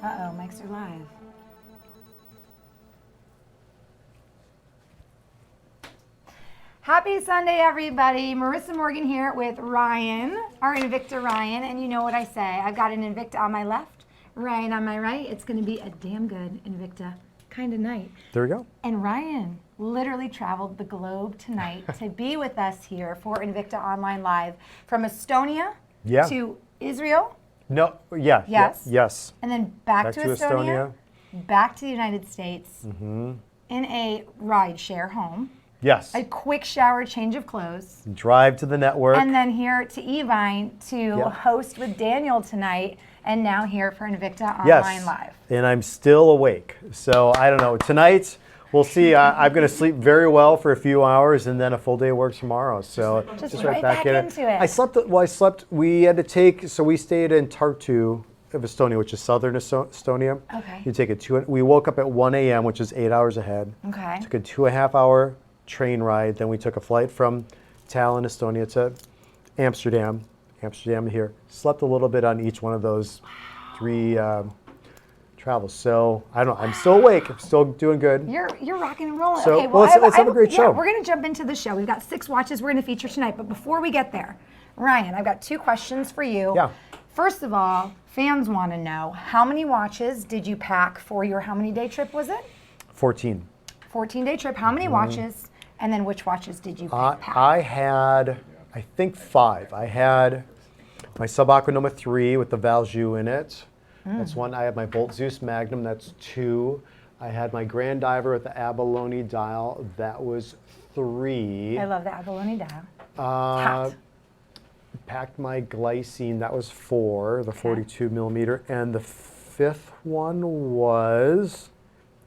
Uh-oh, mics are live. Happy Sunday, everybody. Marissa Morgan here with Ryan, our Invicta Ryan. And you know what I say. I've got an Invicta on my left, Ryan on my right. It's going to be a damn good Invicta kind of night. There we go. And Ryan literally traveled the globe tonight to be with us here for Invicta Online Live from Estonia to Israel. No, yeah. Yes. Yes. And then back to Estonia, back to the United States in a ride share home. Yes. A quick shower, change of clothes. Drive to the network. And then here to Evine to host with Daniel tonight, and now here for Invicta Online Live. And I'm still awake. So I don't know. Tonight, we'll see. I'm going to sleep very well for a few hours and then a full day of work tomorrow. So just right back into it. I slept. We had to take, so we stayed in Tartu of Estonia, which is southern Estonia. Okay. You take we woke up at 1 a.m., which is 8 hours ahead. Okay. Took a 2.5 hour train ride. Then we took a flight from Tallinn, Estonia to Amsterdam to here. Slept a little bit on each one of those three travels. So I don't know. I'm still awake. I'm still doing good. You're rocking and rolling. So, okay, well, let's have a great show. We're going to jump into the show. We've got 6 watches we're going to feature tonight. But before we get there, Ryan, I've got 2 questions for you. Yeah. First of all, fans want to know, how many watches did you pack for your how many day trip was it? 14. 14-day trip. How many watches? And then which watches did you pack? I had, I think 5. I had my Sub-Aqua Noma 3 with the Valjoux in it. That's 1. I had my Bolt Zeus Magnum. That's 2. I had my Grand Diver with the Abalone dial. That was 3. I love the Abalone dial. Packed my Glycine. That was 4, the 42 millimeter. And the 5th one was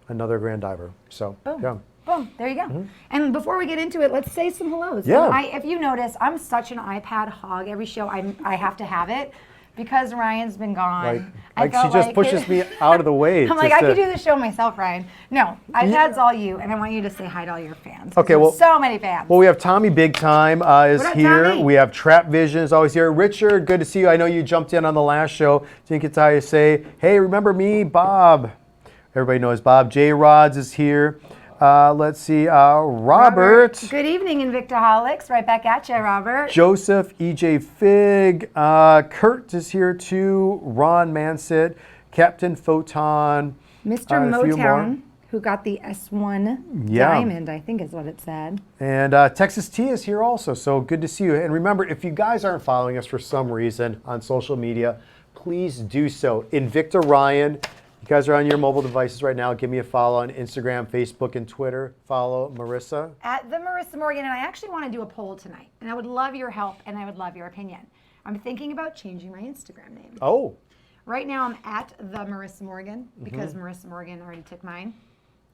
another Grand Diver. So, Boom. Boom, there you go. And before we get into it, let's say some hellos. Yeah. If you notice, I'm such an iPad hog. Every show I have to have it because Ryan's been gone. Like she just pushes me out of the way. I'm like, I could do the show myself, Ryan. No, iPad's all you, and I want you to say hi to all your fans. Okay, well, so many fans. Well, we have Tommy Big Time is here. Tommy? We have Trap Vision is always here. Richard, good to see you. I know you jumped in on the last show. Didn't get to say, hey, remember me, Bob. Everybody knows Bob. J Rods is here. Let's see, Robert. Good evening, Invictaholics. Right back at you, Robert. Joseph, EJ Fig. Kurt is here too. Ron Mansit. Captain Photon. Mr. Motown, who got the S1 Diamond, I think is what it said. And Texas T is here also, so good to see you. And remember, if you guys aren't following us for some reason on social media, please do so. Invicta Ryan. You guys are on your mobile devices right now. Give me a follow on Instagram, Facebook, and Twitter. Follow Marissa. At the Marissa Morgan. And I actually want to do a poll tonight. And I would love your help and I would love your opinion. I'm thinking about changing my Instagram name. Oh. Right now I'm at the Marissa Morgan because Marissa Morgan already took mine.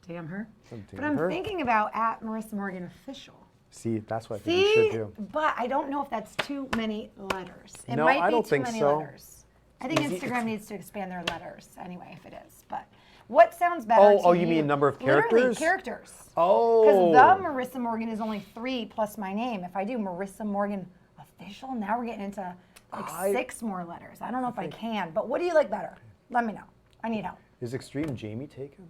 Damn her. But I'm thinking about at Marissa Morgan Official. See, that's what I think you should do. But I don't know if that's too many letters. It No, might I be don't too think many so. letters. I think Instagram needs to expand their letters anyway, if it is. But what sounds better to you? Oh, you mean number of characters? Literally, characters. Oh. Because the Marissa Morgan is only 3 plus my name. If I do Marissa Morgan Official, now we're getting into like 6 more letters. I don't know if I can, but what do you like better? Let me know. I need help. Is Extreme Jamie taken?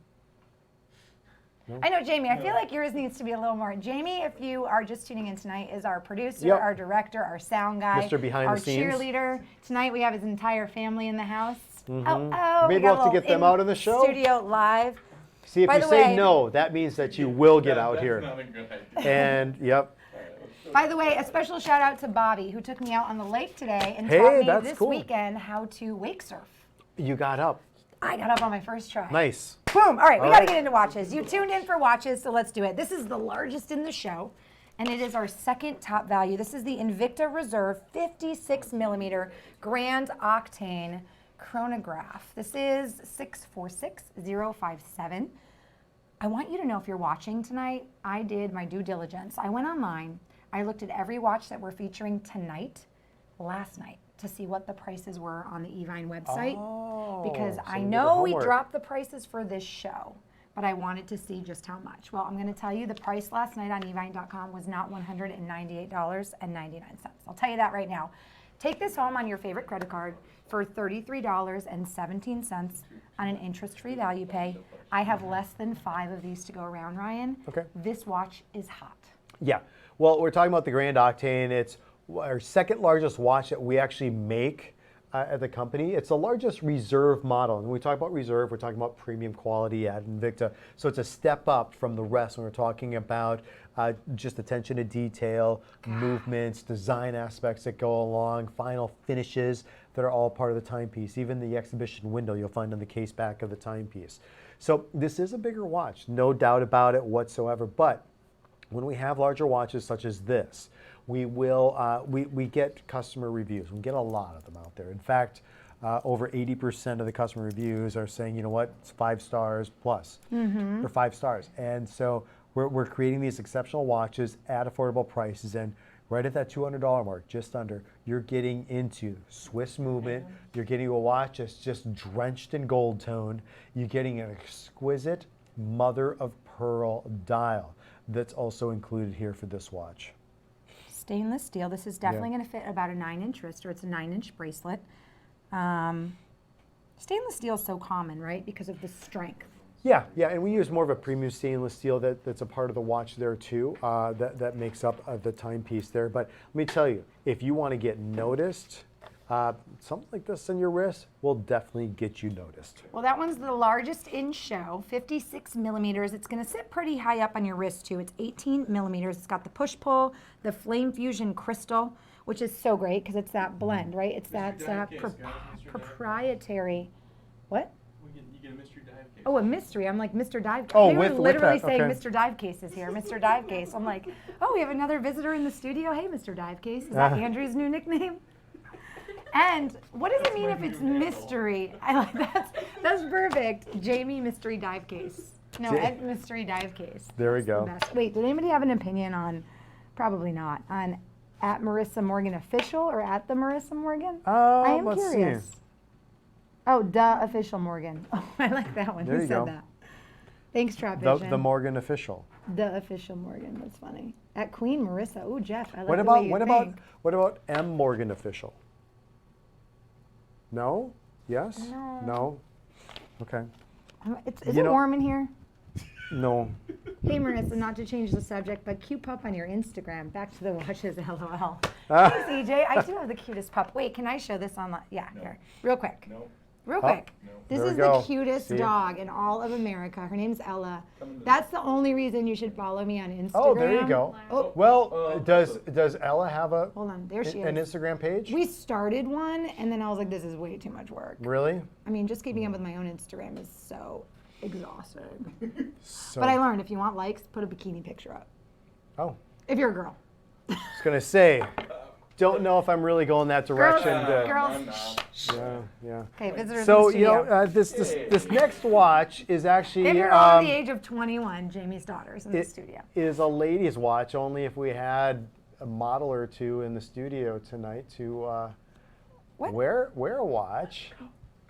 No? I know, Jamie. I feel like yours needs to be a little more. Jamie, if you are just tuning in tonight, is our producer, our director, our sound guy, Mr. Behind the Scenes. our cheerleader. Tonight we have his entire family in the house. Maybe we'll have to get them out in the show. Studio live. See, if By you the say way, no, that means that you will get out here. That's not a good idea. And By the way, a special shout out to Bobby, who took me out on the lake today and taught me this weekend how to wake surf. You got up. I got up on my first try. Nice. Boom. All right, we got to get into watches. You tuned in for watches, so let's do it. This is the largest in the show, and it is our second top value. This is the Invicta Reserve 56 millimeter Grand Octane chronograph. This is 646057. I want you to know, if you're watching tonight, I did my due diligence. I went online. I looked at every watch that we're featuring tonight, last night, to see what the prices were on the Evine website. Because I know we dropped the prices for this show, but I wanted to see just how much. Well, I'm going to tell you the price last night on evine.com was not $198.99. I'll tell you that right now. Take this home on your favorite credit card for $33.17 on an interest-free value pay. I have less than 5 of these to go around, Ryan. Okay. This watch is hot. Yeah. Well, we're talking about the Grand Octane. It's our second largest watch that we actually make at the company. It's the largest reserve model. And when we talk about reserve, we're talking about premium quality at Invicta. So it's a step up from the rest when we're talking about just attention to detail, movements, design aspects that go along, final finishes that are all part of the timepiece. Even the exhibition window you'll find on the case back of the timepiece. So this is a bigger watch, no doubt about it whatsoever. But when we have larger watches such as this, we get customer reviews. We get a lot of them out there. In fact, over 80% of the customer reviews are saying, you know what, it's 5 stars plus, or 5 stars. And so we're creating these exceptional watches at affordable prices, and right at that $200 mark, just under, you're getting into Swiss movement. You're getting a watch that's just drenched in gold tone. You're getting an exquisite mother of pearl dial that's also included here for this watch. Stainless steel. This is definitely going to fit about a 9-inch wrist, or it's a 9-inch bracelet. Stainless steel is so common, right? Because of the strength. Yeah, and we use more of a premium stainless steel that's a part of the watch there too, that makes up the timepiece there. But let me tell you, if you want to get noticed, something like this on your wrist will definitely get you noticed. Well, that one's the largest in show, 56 millimeters. It's going to sit pretty high up on your wrist too. It's 18 millimeters. It's got the push-pull, the flame fusion crystal, which is so great because it's that blend, right? It's that proprietary. What? You get a mystery dive case. Oh, a mystery. I'm like, Mr. Dive Case. Oh, They were with literally that, saying okay. Mr. Dive Case is here. Mr. Dive Case. I'm like, oh, we have another visitor in the studio. Hey, Mr. Dive Case. Is that Andrew's new nickname? And what does it mean if it's mystery? I like that's perfect. Jamie Mystery Dive Case. No, Ed Mystery Dive Case. There we That's go. the best. Wait, did anybody have an opinion on? Probably not. On at Marissa Morgan official or at the Marissa Morgan? I am let's see. curious. Oh, duh, official Morgan. Oh, I like that one. There Who you said go. that? Thanks, Trap The Vision. Morgan official. The official Morgan. That's funny. At Queen Marissa. Oh, Jeff. I like What the about way you think. M Morgan official? No? Yes? No? Okay. Is You it know- warm in here? No. Hey, Marissa, not to change the subject, but cute pup on your Instagram. Back to the watches, LOL. Ah. Thanks, EJ. I do have the cutest pup. Wait, can I show this online? Yeah, here. Real quick. No. Real quick. No. This There we is go. the cutest See? dog in all of America. Her name's Ella. Coming to That's the only reason you should follow me on Instagram. Oh, there you go. Oh, Well, does Ella have hold on. There she an is. Instagram page? We started one, and then I was like, this is way too much work. Really? I mean, just keeping up with my own Instagram is so exhausting. So, But I learned if you want likes, put a bikini picture up. oh, If you're a girl. I was gonna say, don't know if I'm really going that direction. Girls. I'm not. Yeah. Okay, visitors So in the you studio. know, this next watch is actually If you're over the age of 21, Jamie's daughter's in the studio. is a ladies' watch. Only if we had a model or two in the studio tonight to What? wear a watch.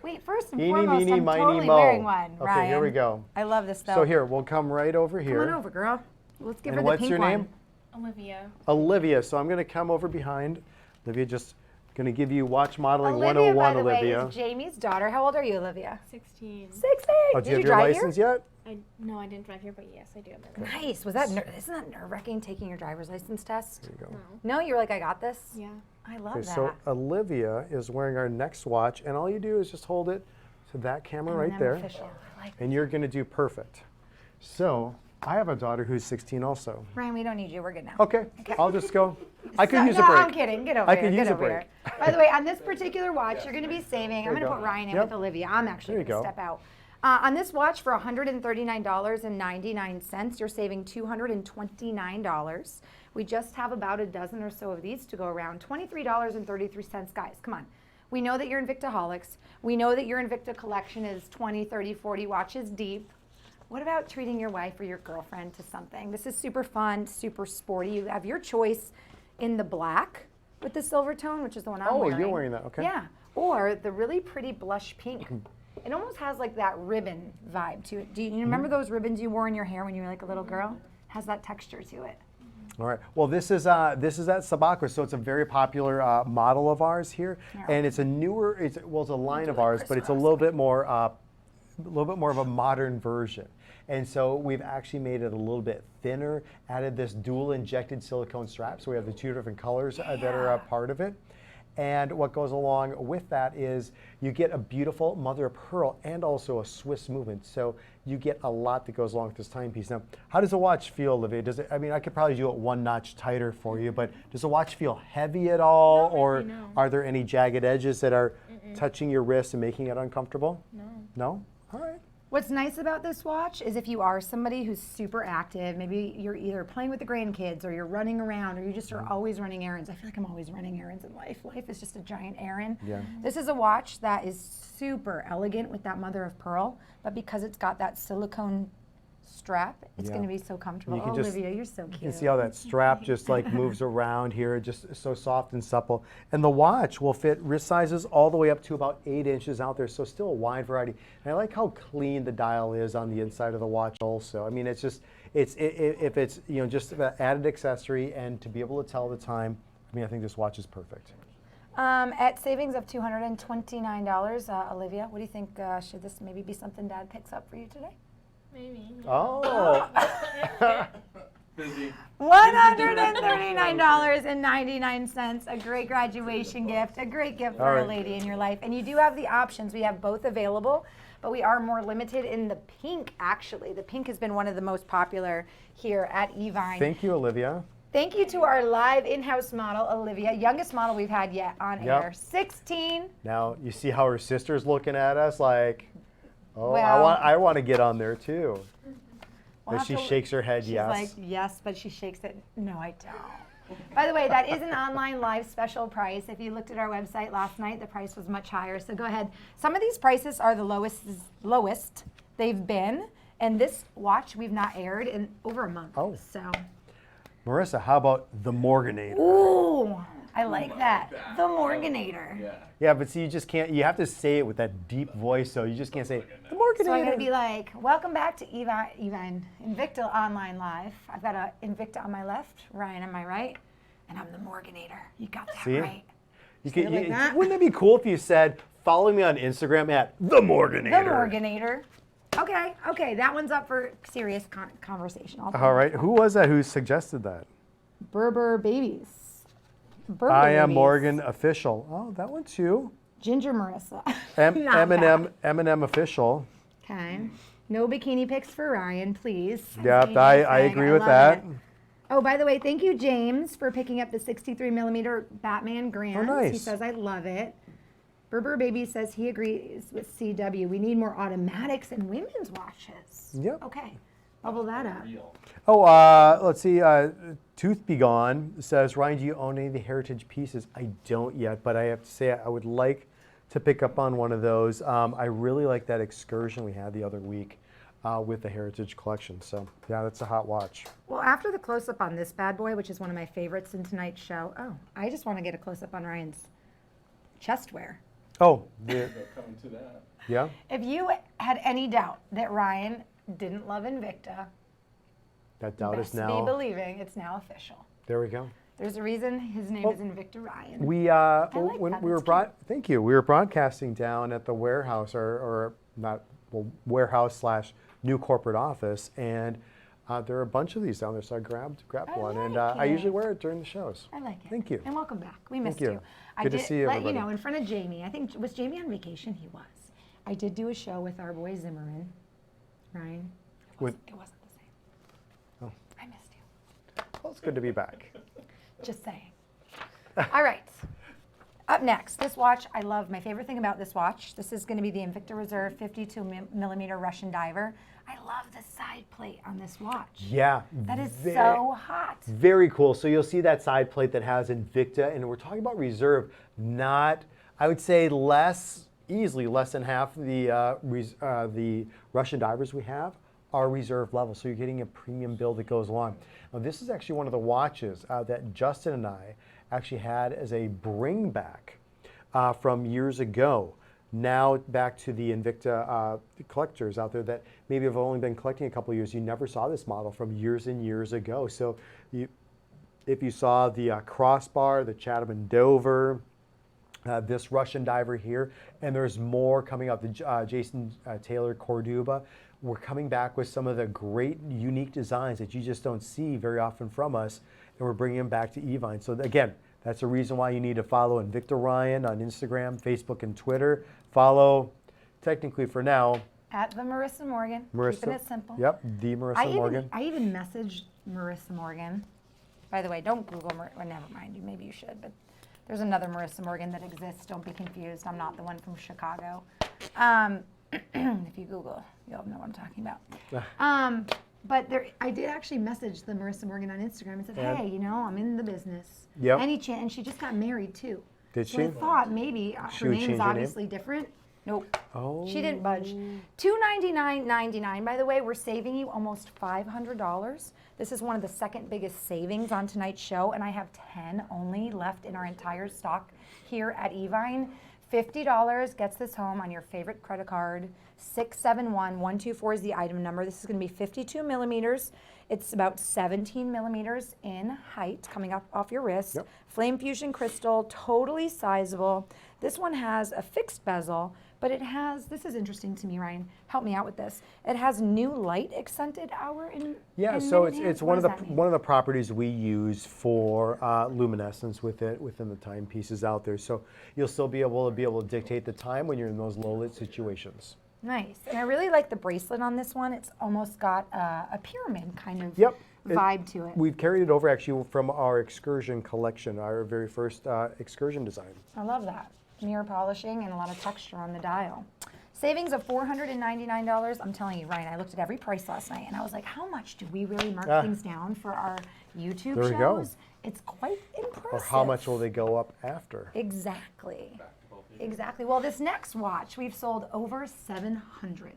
Wait, first and Eeny, foremost, meeny, I'm miny, totally mo. wearing one, Okay, Ryan. here we go. I love this though. So here, we'll come right over here. Come on over, girl. Let's give And her the what's pink your one. name? Olivia. Olivia. So I'm going to come over behind. Olivia, just going to give you watch modeling Olivia, 101, by the way, Olivia. is Jamie's daughter. How old are you, Olivia? 16. 16. Oh, do you have your drive license here? yet? No, I didn't drive here, but yes, I do. Nice. Was that isn't that nerve-wracking taking your driver's license test? There you go. No. No, you were like, I got this. Yeah. I love Okay, that. so Olivia is wearing our next watch, and all you do is just hold it to that camera And right then there, Official. I like and you're going to do perfect. So I have a daughter who's 16 also. Ryan, we don't need you. We're good now. Okay, I'll just go. I could So- use no, a break. I'm kidding. Get over I here. could Get use a over break. here. By the way, on this particular watch, you're going to be saving. I'm There going you to go. put Ryan in Yep. with Olivia. I'm actually There you going to go. step out. On this watch for $139.99, you're saving $229. We just have about a dozen or so of these to go around. $23.33, guys. Come on. We know that you're Invictaholics. We know that your Invicta collection is 20, 30, 40 watches deep. What about treating your wife or your girlfriend to something? This is super fun, super sporty. You have your choice in the black with the silver tone, which is the one I'm wearing. Oh, you're wearing that, okay. Yeah, or the really pretty blush pink. It almost has like that ribbon vibe to it. Do you remember those ribbons you wore in your hair when you were like a little girl? Has that texture to it. All right. Well, this is at Sabacco, so it's a very popular model of ours here, Yeah. and it's a newer. It's a line do of like ours, but it's a crisscross. little bit more of a modern version. And so we've actually made it a little bit thinner. Added this dual injected silicone strap, so we have the two different colors that are a part of it. And what goes along with that is you get a beautiful mother of pearl and also a Swiss movement. So you get a lot that goes along with this timepiece. Now, how does the watch feel, Olivia? Does it? I mean, I could probably do it one notch tighter for you, but does the watch feel heavy at all, Not or really, no. are there any jagged edges that are touching your wrist and making it uncomfortable? No. No. All right. What's nice about this watch is if you are somebody who's super active, maybe you're either playing with the grandkids or you're running around or you just are always running errands. I feel like I'm always running errands in life. Life is just a giant errand. Yeah. This is a watch that is super elegant with that mother of pearl, but because it's got that silicone strap, it's Yeah. going to be so comfortable. You can Oh, just- Olivia, you're so cute. You can see how that strap just like moves around here, just so soft and supple. And the watch will fit wrist sizes all the way up to about 8 inches out there, so still a wide variety. And I like how clean the dial is on the inside of the watch also. I mean, it's just, if it's, just an added accessory and to be able to tell the time, I mean, I think this watch is perfect. At savings of $229, Olivia, what do you think? Should this maybe be something Dad picks up for you today? Maybe. Oh. Busy. $139.99, a great graduation gift, a great gift for All a right. lady in your life. And you do have the options. We have both available, but we are more limited in the pink, actually. The pink has been one of the most popular here at Evine. Thank you, Olivia. Thank you to our live in-house model, Olivia, youngest model we've had yet on Yep. air. 16. Now, you see how her sister's looking at us like, oh, Well- I want to get on there too. We'll But have she to- shakes her head She's yes. like, yes, but she shakes it. No, I don't. By the way, that is an online live special price. If you looked at our website last night, the price was much higher. So go ahead. Some of these prices are the lowest they've been. And this watch we've not aired in over a month. Oh. So, Marissa, how about the Morganator? ooh, I like that. The Morganator. Yeah. Yeah, but see, you just can't, you have to say it with that deep voice, so you just can't say, the Morganator. So I'm going to be like, welcome back to Evine Invicta Online Live. I've got a Invicta on my left, Ryan on my right, and I'm the Morganator. You got that See? right. You Say it like that. Wouldn't it be cool if you said, follow me on Instagram at the Morganator? The Morganator. Okay, that one's up for serious conversation. All right, who was that who suggested that? Berber Babies. Berber I am Babies. Morgan Official. Oh, that one too. Ginger Marissa. Not Eminem, bad. Eminem Official. Okay. No bikini pics for Ryan, please. Yep, As I Amy was saying, agree I with love that. it. Oh, by the way, thank you, James, for picking up the 63 millimeter Batman Grand. Oh, nice. He says, I love it. Berber Baby says he agrees with CW. We need more automatics in women's watches. Yep. Okay. Bubble that up. Real. Oh, let's see. Tooth Be Gone says, Ryan, do you own any of the heritage pieces? I don't yet, but I have to say I would like to pick up on one of those. I really like that excursion we had the other week with the heritage collection. So yeah, that's a hot watch. Well, after the close-up on this bad boy, which is one of my favorites in tonight's show, I just want to get a close-up on Ryan's chest wear. Oh, They're coming to that. yeah. If you had any doubt that Ryan didn't love Invicta, That doubt is best be now. believing it's now official. There we go. There's a reason his name is Invicta Ryan. We like when that, we were that's thank you. We were broadcasting down at the warehouse or not warehouse / new corporate office, and there are a bunch of these down there. So I grabbed I one, and like I usually it. wear it during the shows. I like it. Thank you. And welcome back. We missed you. you. I Good to did see you, let everybody. you know in front of Jamie. I think was Jamie on vacation? He was. I did do a show with our boy Zimmerman. Ryan. With- It wasn't the same. Oh. I missed you. Well, it's good to be back. Just saying. All right. Up next, this watch I love. My favorite thing about this watch, this is going to be the Invicta Reserve 52 millimeter Russian diver. I love the side plate on this watch. Yeah. That is ve- so hot. Very cool. So you'll see that side plate that has Invicta, and we're talking about reserve, not, I would say easily less than half the Russian divers we have are reserve level. So you're getting a premium build that goes along. Now this is actually one of the watches that Justin and I actually had as a bring back from years ago. Now back to the Invicta collectors out there that maybe have only been collecting a couple of years. You never saw this model from years and years ago. So if you saw the crossbar, the Chatham and Dover, this Russian diver here, and there's more coming up. The Jason Taylor Cordoba. We're coming back with some of the great, unique designs that you just don't see very often from us, and we're bringing them back to Evine. So again, that's a reason why you need to follow Invicta Ryan on Instagram, Facebook, and Twitter. Follow, technically for now, At the Marissa Morgan. Keeping it simple. Yep, the Marissa Morgan. I even messaged Marissa Morgan. By the way, don't Google well, never mind. Maybe you should, but there's another Marissa Morgan that exists. Don't be confused. I'm not the one from Chicago. If you Google, you'll know what I'm talking about. But I did actually message the Marissa Morgan on Instagram and said, hey, you know, I'm in the business. Yep. And she just got married too. Did So she? I thought maybe her would change name's her name? obviously different. Nope. Oh. She didn't budge. $299.99. By the way, we're saving you almost $500. This is one of the second biggest savings on tonight's show, and I have 10 only left in our entire stock here at Evine. $50 gets this home on your favorite credit card. 671124 is the item number. This is going to be 52 millimeters. It's about 17 millimeters in height, coming up off your wrist. Yep. Flame Fusion crystal, totally sizable. This one has a fixed bezel, but it has, this is interesting to me, Ryan. Help me out with this. It has new light accented hour in. Yeah, in so minute hand? it's What one of does the that mean? one of the properties we use for luminescence within the timepieces out there. So you'll still be able to dictate the time when you're in those low lit situations. Nice. And I really like the bracelet on this one. It's almost got a pyramid kind of Yep. vibe to it. We've carried it over actually from our excursion collection, our very first excursion design. I love that. Mirror polishing and a lot of texture on the dial. Savings of $499. I'm telling you, Ryan, I looked at every price last night and I was like, how much do we really mark things down for our YouTube There we go. shows? It's quite impressive. Or how much will they go up after? Exactly. Exactly. Well, this next watch, we've sold over 700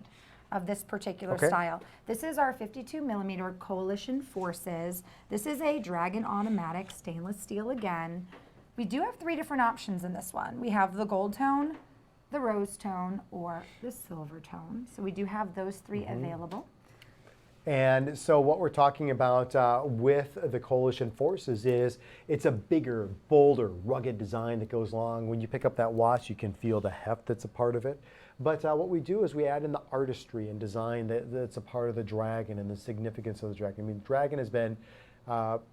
of this particular Okay. style. This is our 52 millimeter Coalition Forces. This is a Dragon automatic stainless steel again. We do have 3 different options in this one. We have the gold tone, the rose tone, or the silver tone. So we do have those 3 available. And so what we're talking about with the Coalition Forces is it's a bigger, bolder, rugged design that goes along. When you pick up that watch, you can feel the heft that's a part of it. But what we do is we add in the artistry and design that's a part of the Dragon and the significance of the Dragon. I mean, Dragon has been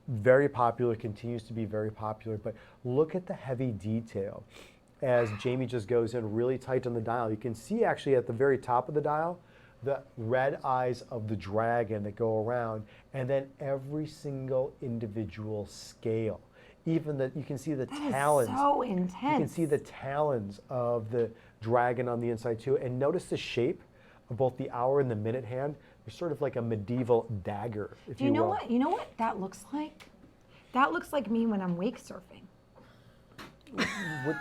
very popular, continues to be very popular, but look at the heavy detail. As Jamie just goes in really tight on the dial, you can see actually at the very top of the dial, the red eyes of the dragon that go around, and then every single individual scale. Even that, you can see the talons. So intense. You can see the talons of the dragon on the inside too. And notice the shape of both the hour and the minute hand. They're sort of like a medieval dagger, if you will. You know what? You know what that looks like? That looks like me when I'm wake surfing. With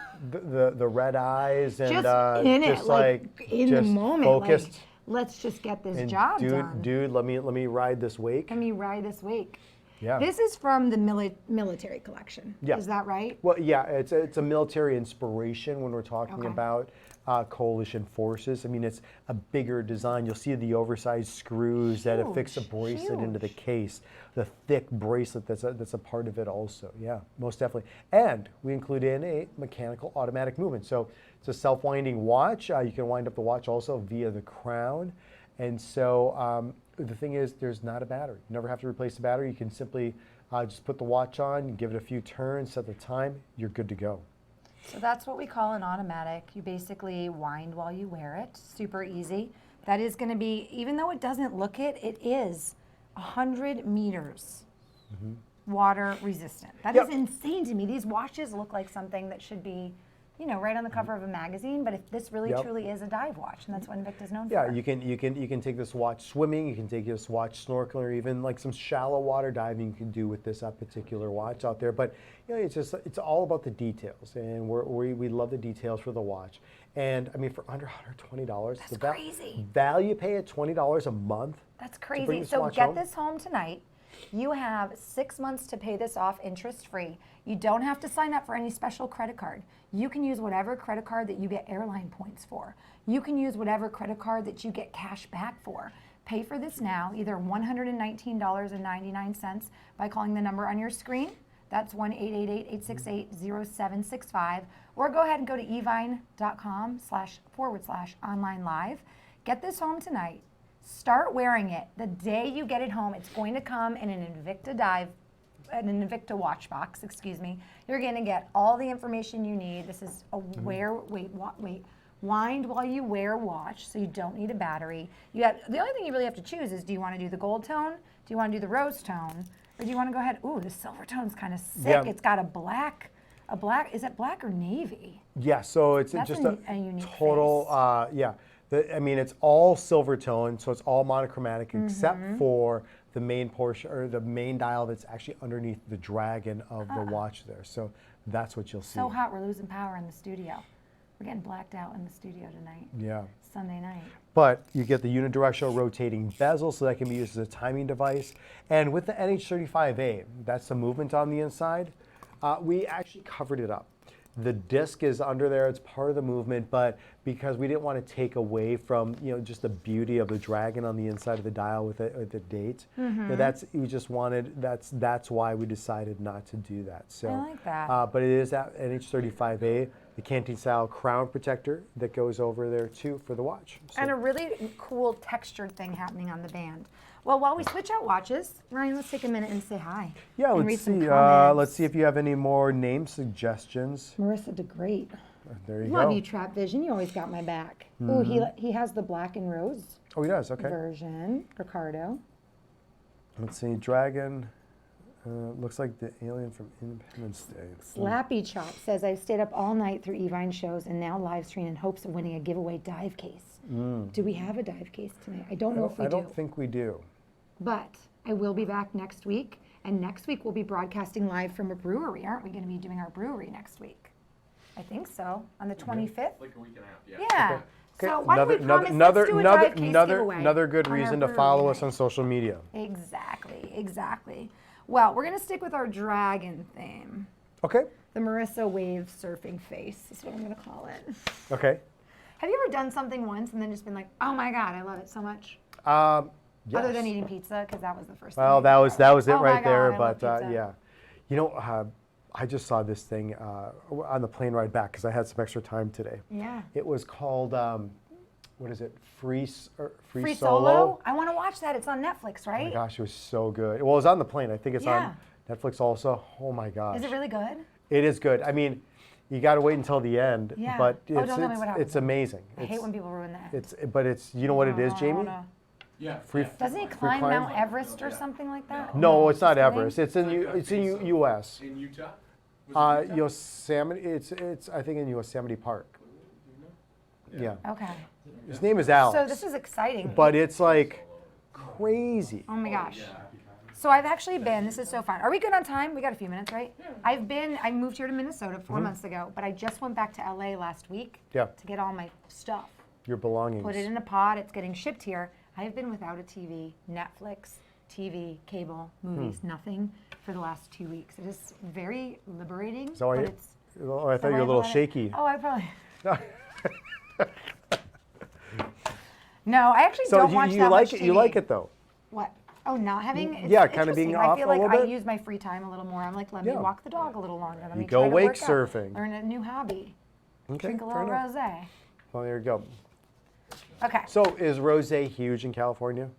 the red eyes and Just in it, just like in the just moment. focused. Like, let's just get this And job done. dude, let me ride this wake. Let me ride this wake. Yeah. This is from the military collection. Yeah. Is that right? Well, yeah, it's a military inspiration when we're talking Okay. about Coalition Forces. I mean, it's a bigger design. You'll see the oversized screws that affix a Huge, bracelet into the huge. case. The thick bracelet that's a part of it also. Yeah, most definitely. And we include in a mechanical automatic movement. So it's a self-winding watch. You can wind up the watch also via the crown. And so the thing is, there's not a battery. You never have to replace the battery. You can simply just put the watch on, give it a few turns, set the time, you're good to go. So that's what we call an automatic. You basically wind while you wear it. Super easy. That is going to be, even though it doesn't look it, it is 100 meters water resistant. That is Yep. insane to me. These watches look like something that should be, you know, right on the cover of a magazine, but if this really Yep. truly is a dive watch, and that's what Invicta is known Yeah, for. you can take this watch swimming. You can take this watch snorkeling, or even like some shallow water diving you can do with this particular watch out there. But you know, it's all about the details, and we love the details for the watch. And I mean, for under $120, That's crazy. value you pay at $20 a month. That's bring crazy. this So watch get home? this home tonight. You have 6 months to pay this off interest free. You don't have to sign up for any special credit card. You can use whatever credit card that you get airline points for. You can use whatever credit card that you get cash back for. Pay for this now, either $119.99 by calling the number on your screen, That's 1-888-868-0765. Or go ahead and go to evine.com//online live. Get this home tonight. Start wearing it. The day you get it home, it's going to come in an Invicta watch box, excuse me. You're going to get all the information you need. This is a wind while you wear watch, so you don't need a battery. The only thing you really have to choose is, do you want to do the gold tone? Do you want to do the rose tone? Or do you want to go ahead, ooh, the silver tone's kind of sick. Yeah. It's got a black, is it black or navy? Yeah, so it's That's just a unique total, face. yeah. I mean, it's all silver tone, so it's all monochromatic except for the main portion, or the main dial that's actually underneath the dragon of the watch there. So that's what you'll see. So hot, we're losing power in the studio. We're getting blacked out in the studio tonight. Yeah. Sunday night. But you get the unidirectional rotating bezel, so that can be used as a timing device. And with the NH35A, that's the movement on the inside, we actually covered it up. The disc is under there, it's part of the movement, but because we didn't want to take away from, just the beauty of the dragon on the inside of the dial with the date, that's why we decided not to do that. So, I like that. But it is that NH35A, the canteen style crown protector that goes over there too for the watch. So, And a really cool textured thing happening on the band. Well, while we switch out watches, Ryan, let's take a minute and say hi. yeah, and read let's some see. comments. Let's see if you have any more name suggestions. Marissa DeGreat. There you Love go. you, Trap Vision. You always got my back. Ooh, he has the black and rose Oh, he does. Okay. version. Ricardo. Let's see. Dragon. Looks like the alien from Independence Day. Slappy Chop says, I've stayed up all night through Evine shows and now live stream in hopes of winning a giveaway dive case. Do we have a dive case tonight? I don't know if we I do. don't think we do. But I will be back next week. And next week we'll be broadcasting live from a brewery. Aren't we going to be doing our brewery next week? I think so. On the 25th? Like a week and a half, yeah. Yeah. Okay. So why don't we promise, let's do a dive case giveaway another good on our reason to brewery follow us night. on social media. Exactly. Well, we're going to stick with our dragon theme. Okay. The Marissa Wave surfing face is what I'm going to call it. Okay. Have you ever done something once and then just been like, oh my God, I love it so much? Yes. Other than eating pizza, because that was the first Well, thing. that was it Oh my right there. God, I love But pizza. yeah, I just saw this thing on the plane ride back because I had some extra time today. Yeah. It was called what is it? Free Free Solo. Solo? I want to watch that. It's on Netflix, Oh right? my gosh, it was so good. Well, it was on the plane. I think it's Yeah. on Netflix also. Oh my gosh. Is it really good? It is good. I mean, you got to wait until the end. Yeah. But Oh, don't tell me what happens. it's amazing. I hate when people ruin that. It's you know what it is, Jamie? Yeah. Free- yeah. Doesn't he Free climb climb? Mount Everest or something like that? No, it's not just kidding. Everest. It's in U.S. In Utah? Was it Utah? Yosemite. It's I think in Yosemite Park. Yeah. Okay. His name is Alex. So this is exciting. But it's like crazy. Oh my gosh. So I've actually been, this is so fun. Are we good on time? We got a few minutes, right? Yeah. I moved here to Minnesota 4 months ago, but I just went back to LA last week Yeah. to get all my stuff. Your belongings. Put it in a pod, it's getting shipped here. I have been without a TV, Netflix, TV, cable, movies, nothing for the last 2 weeks. It is very liberating. So but it's, oh, I so thought you were a I little let it- shaky. Oh, I probably. No, I actually So don't watch you that like much it? You TV. like it though? What? Oh, not having? It's Yeah, kinda being interesting. off I feel a like little I bit? use my free time a little more. I'm like, let Yeah. me walk the dog a little longer. Let me go try to wake work out, surfing. learn a new hobby. Okay, Drink a fair little enough. rosé. Well, there you go. Okay. So is rosé huge in California?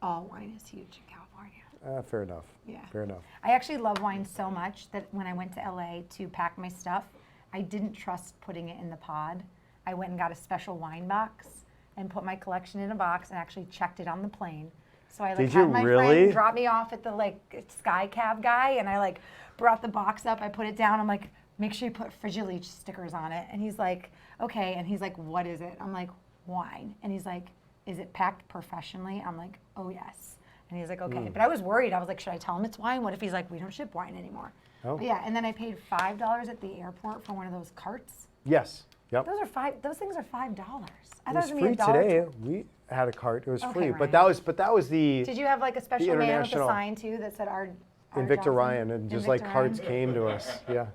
All wine is huge in California. Fair enough. Yeah. Fair enough. I actually love wine so much that when I went to LA to pack my stuff, I didn't trust putting it in the pod. I went and got a special wine box and put my collection in a box and actually checked it on the plane. So I Did had you my really? friend drop me off at the sky cab guy, and I brought the box up. I put it down. I'm like, make sure you put Frigilege stickers on it. And he's like, okay. And he's like, what is it? I'm like, wine. And he's like, is it packed professionally? I'm like, oh yes. And he's like, okay. But I was worried. I was like, should I tell him it's wine? What if he's like, we don't ship wine anymore? Oh. But yeah. And then I paid $5 at the airport for one of those carts. Yes. Yep. Those things are $5. I It thought was it was gonna be free $1. today. We had a cart. It was Okay, free. But Ryan. that was the Did you have like a special man with a international- sign too that said our Invicta Johnson? Ryan, and just Invicta carts Ryan? came to us. Yeah.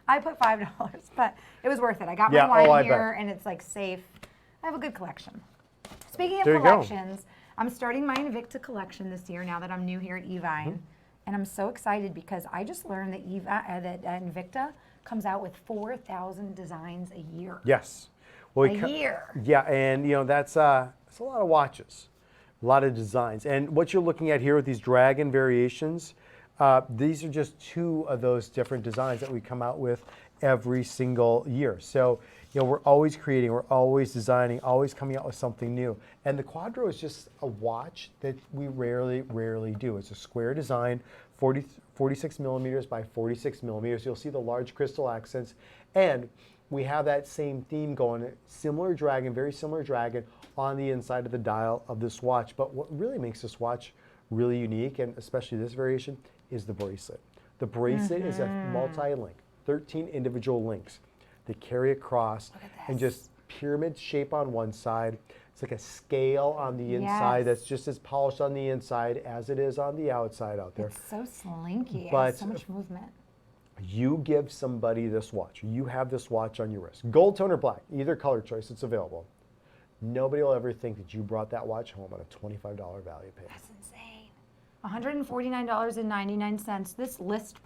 I put $5, but it was worth it. I got Yeah, my oh, I wine bet. here, and it's safe. I have a good collection. Speaking of There you go. collections, I'm starting my Invicta collection this year now that I'm new here at Evine, and I'm so excited because I just learned that that Invicta comes out with 4,000 designs a year. Yes. Well, A year. Yeah, and that's a lot of watches, a lot of designs. And what you're looking at here with these dragon variations, these are just 2 of those different designs that we come out with every single year. So, we're always creating, we're always designing, always coming out with something new. And the Quadro is just a watch that we rarely do. It's a square design, 46 millimeters by 46 millimeters. You'll see the large crystal accents. And we have that same theme going, similar dragon, very similar dragon on the inside of the dial of this watch. But what really makes this watch really unique, and especially this variation, is the bracelet. The bracelet is a multi-link, 13 individual links that carry across and just pyramid shape on one side. It's like a scale on the inside that's just as polished on the inside as it is on the outside out there. It's so slinky. It But has so much movement. you give somebody this watch, you have this watch on your wrist, gold tone or black, either color choice, it's available. Nobody will ever think that you brought that watch home at a $25 value pay. That's insane. $149.99. This list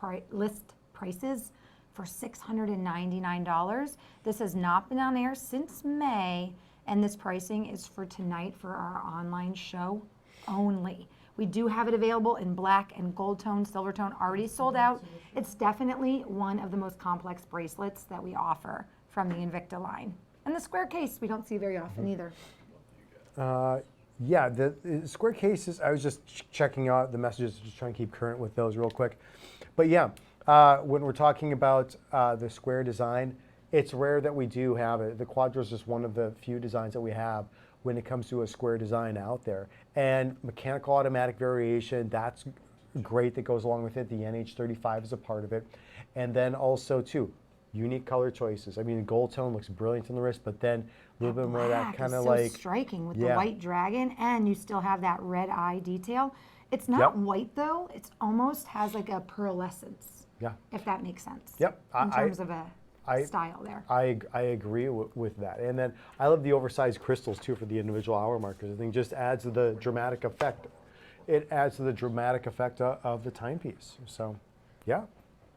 prices for $699. This has not been on air since May, and this pricing is for tonight for our online show only. We do have it available in black and gold tone, silver tone, already sold out. It's definitely one of the most complex bracelets that we offer from the Invicta line. And the square case we don't see very often either. Yeah, the square cases, I was just checking out the messages, just trying to keep current with those real quick. But yeah, when we're talking about the square design, it's rare that we do have it. The Quadro is just one of the few designs that we have when it comes to a square design out there. And mechanical automatic variation, that's great, that goes along with it. The NH35 is a part of it. And then also too, unique color choices. I mean, the gold tone looks brilliant on the wrist, but then a little bit more of that Black kind is of so like, striking with the yeah. white dragon, and you still have that red eye detail. It's not Yep. white though, it's almost has like a pearlescence, yeah. if that makes sense. Yep. In terms of a style there. I agree with that. And then I love the oversized crystals too for the individual hour markers. I think just adds to the dramatic effect. It adds to the dramatic effect of the timepiece. So, yeah.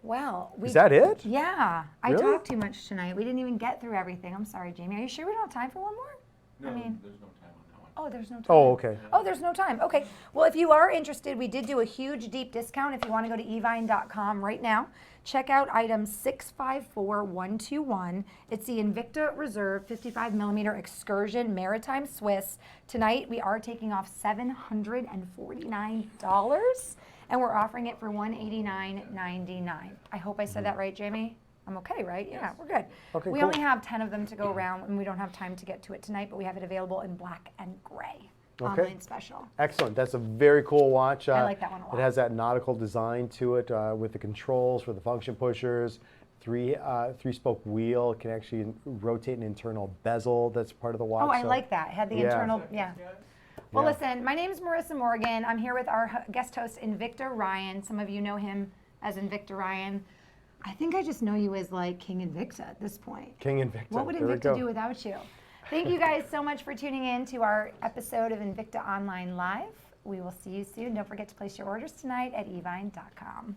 Well, Is that it? Yeah. I Really? talked too much tonight. We didn't even get through everything. I'm sorry, Jamie. Are you sure we don't have time for one more? No, I mean, there's no time on that one. oh, there's no time. Oh, okay. Oh, there's no time. Okay. Well, if you are interested, we did do a huge deep discount. If you want to go to evine.com right now, check out item 654121. It's the Invicta Reserve 55 millimeter Excursion Maritime Swiss. Tonight, we are taking off $749, and we're offering it for $189.99. I hope I said that right, Jamie? I'm okay, right? Yeah, we're good. Okay, we cool. only have 10 of them to go around, and we don't have time to get to it tonight, but we have it available in black and gray. Okay. Online special. Excellent. That's a very cool watch. I like that one a lot. It has that nautical design to it with the controls for the function pushers, three-spoke wheel. It can actually rotate an internal bezel that's part of the watch. Oh, I so- like that. It had the Yeah. internal, yeah. Well, Yeah. listen, my name is Marissa Morgan. I'm here with our guest host, Invicta Ryan. Some of you know him as Invicta Ryan. I think I just know you as like King Invicta at this point. King Invicta. What would There we Invicta go. do without you? Thank you guys so much for tuning in to our episode of Invicta Online Live. We will see you soon. Don't forget to place your orders tonight at evine.com.